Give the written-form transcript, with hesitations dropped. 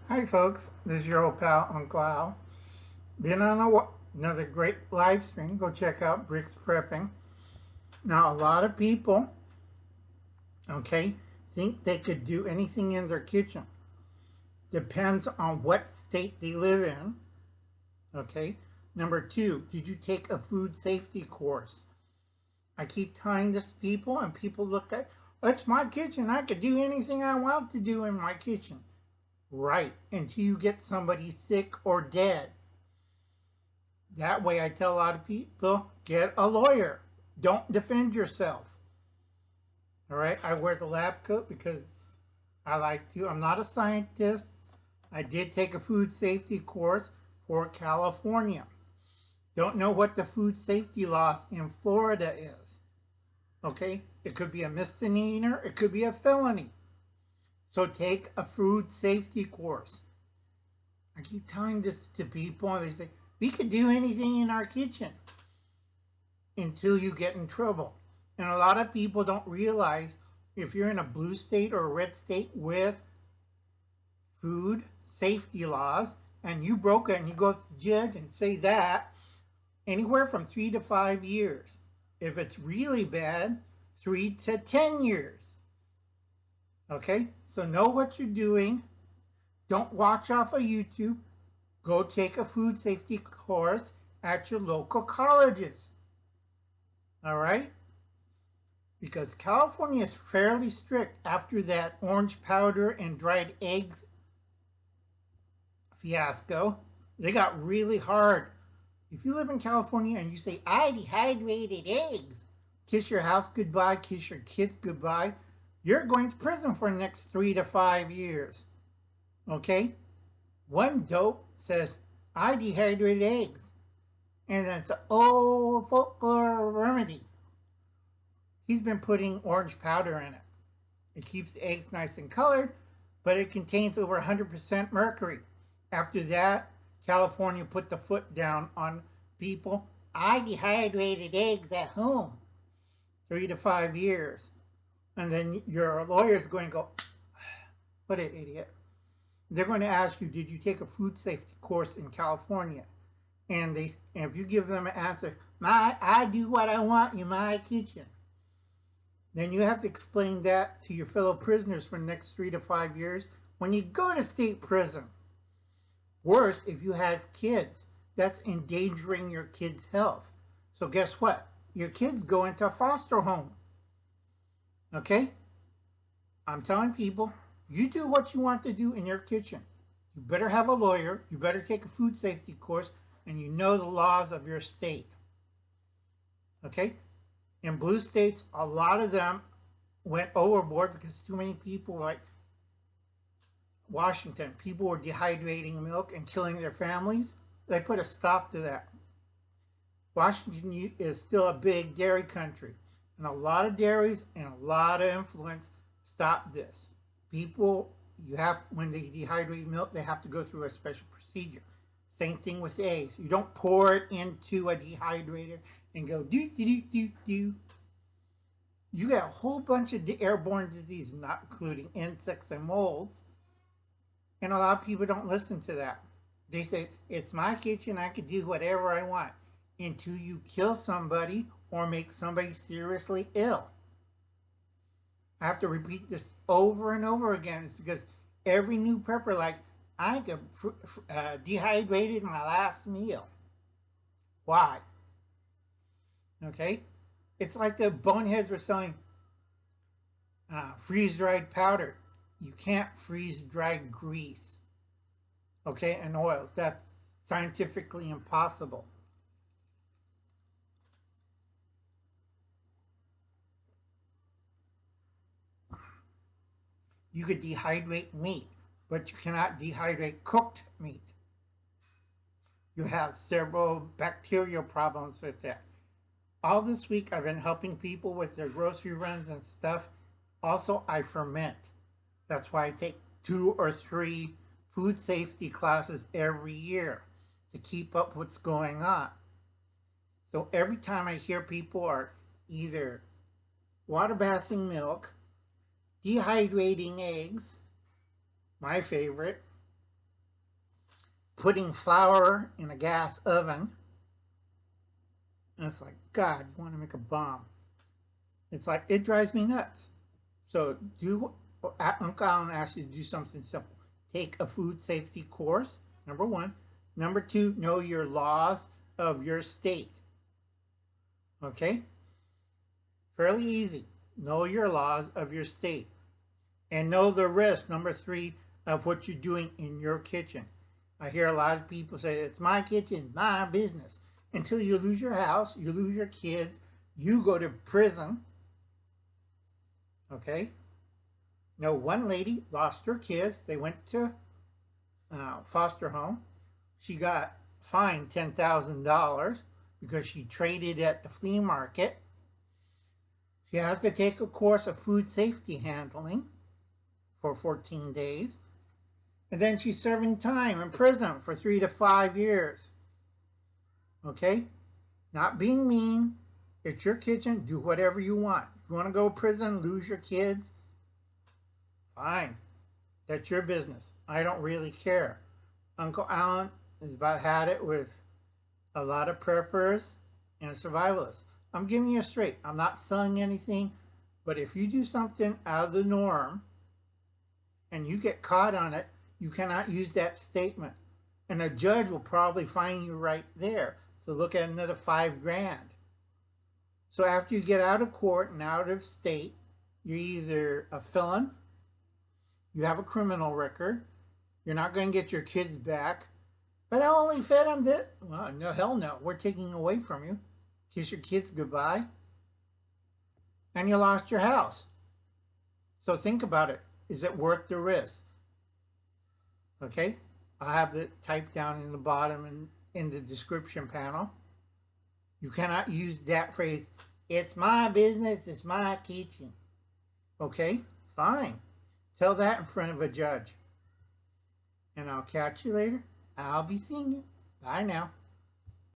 Hi folks, this is your old pal Uncle Al. Been on another great live stream. Go check out Bricks Prepping. Now a lot of people, okay, think they could do anything in their kitchen. Depends on what state they live in. Okay. Number two, did you take a food safety course? I keep telling this to people and people look at, oh, it's my kitchen. I could do anything I want to do in my kitchen. Right, until you get somebody sick or dead. That way, I tell a lot of people, get a lawyer. Don't defend yourself. All right, I wear the lab coat because I like to. I'm not a scientist. I did take a food safety course for California. Don't know what the food safety laws in Florida is. Okay, it could be a misdemeanor, it could be a felony. So take a food safety course. I keep telling this to people and they say, we could do anything in our kitchen until you get in trouble. And a lot of people don't realize if you're in a blue state or a red state with food safety laws and you broke it and you go to the judge and say that, anywhere from 3 to 5 years. If it's really bad, 3 to 10 years. Okay, so know what you're doing. Don't watch off of YouTube. Go take a food safety course at your local colleges. All right? Because California is fairly strict after that orange powder and dried eggs fiasco. They got really hard. If you live in California and you say, I dehydrated eggs, kiss your house goodbye, kiss your kids goodbye, you're going to prison for the next 3 to 5 years. Okay? One dope says, I dehydrated eggs. And it's an old folklore remedy. He's been putting orange powder in it. It keeps the eggs nice and colored, but it contains over 100% mercury. After that, California put the foot down on people. I dehydrated eggs at home. 3 to 5 years. And then your lawyer's going to go, what an idiot. They're going to ask you, did you take a food safety course in California? And if you give them an answer, I do what I want in my kitchen, then you have to explain that to your fellow prisoners for the next 3 to 5 years when you go to state prison. Worse, if you have kids, that's endangering your kids' health. So guess what? Your kids go into a foster home. Okay? I'm telling people, you do what you want to do in your kitchen. You better have a lawyer, you better take a food safety course, and you know the laws of your state. Okay? In blue states, a lot of them went overboard because too many people, like Washington, people were dehydrating milk and killing their families. They put a stop to that. Washington is still a big dairy country. And a lot of dairies and a lot of influence stop this. People, when they dehydrate milk, they have to go through a special procedure. Same thing with eggs. You don't pour it into a dehydrator and go do, do, do, do, do. You get a whole bunch of airborne diseases, not including insects and molds. And a lot of people don't listen to that. They say, it's my kitchen, I can do whatever I want. Until you kill somebody or make somebody seriously ill. I have to repeat this over and over again. It's because every new prepper, like, I dehydrated my last meal. Why? Okay? It's like the boneheads were selling freeze-dried powder. You can't freeze-dry grease. Okay? And oils. That's scientifically impossible. You could dehydrate meat, but you cannot dehydrate cooked meat. You have several bacterial problems with that. All this week I've been helping people with their grocery runs and stuff. Also, I ferment. That's why I take 2 or 3 food safety classes every year to keep up what's going on. So every time I hear people are either water bathing milk, dehydrating eggs, my favorite, putting flour in a gas oven. And it's like, God, you want to make a bomb. It's like, it drives me nuts. So Uncle Alan asks you to do something simple. Take a food safety course, number one. Number two, know your laws of your state. Okay? Fairly easy. Know your laws of your state. And know the risk, number three, of what you're doing in your kitchen. I hear a lot of people say, it's my kitchen, my business. Until you lose your house, you lose your kids, you go to prison. Okay? No, one lady lost her kids. They went to foster home. She got fined $10,000 because she traded at the flea market. She has to take a course of food safety handling for 14 days. And then she's serving time in prison for 3 to 5 years. Okay? Not being mean. It's your kitchen. Do whatever you want. If you want to go to prison, lose your kids, fine. That's your business. I don't really care. Uncle Alan has about had it with a lot of preppers and survivalists. I'm giving you straight. I'm not selling anything. But if you do something out of the norm and you get caught on it, you cannot use that statement. And a judge will probably fine you right there. So look at another $5 grand. So after you get out of court and out of state, you're either a felon, you have a criminal record, you're not going to get your kids back, but I only fed them this. Well, no, hell no. We're taking away from you. Kiss your kids goodbye. And you lost your house. So think about it. Is it worth the risk? Okay? I'll have it typed down in the bottom and in the description panel. You cannot use that phrase, it's my business, it's my kitchen. Okay? Fine. Tell that in front of a judge. And I'll catch you later. I'll be seeing you. Bye now.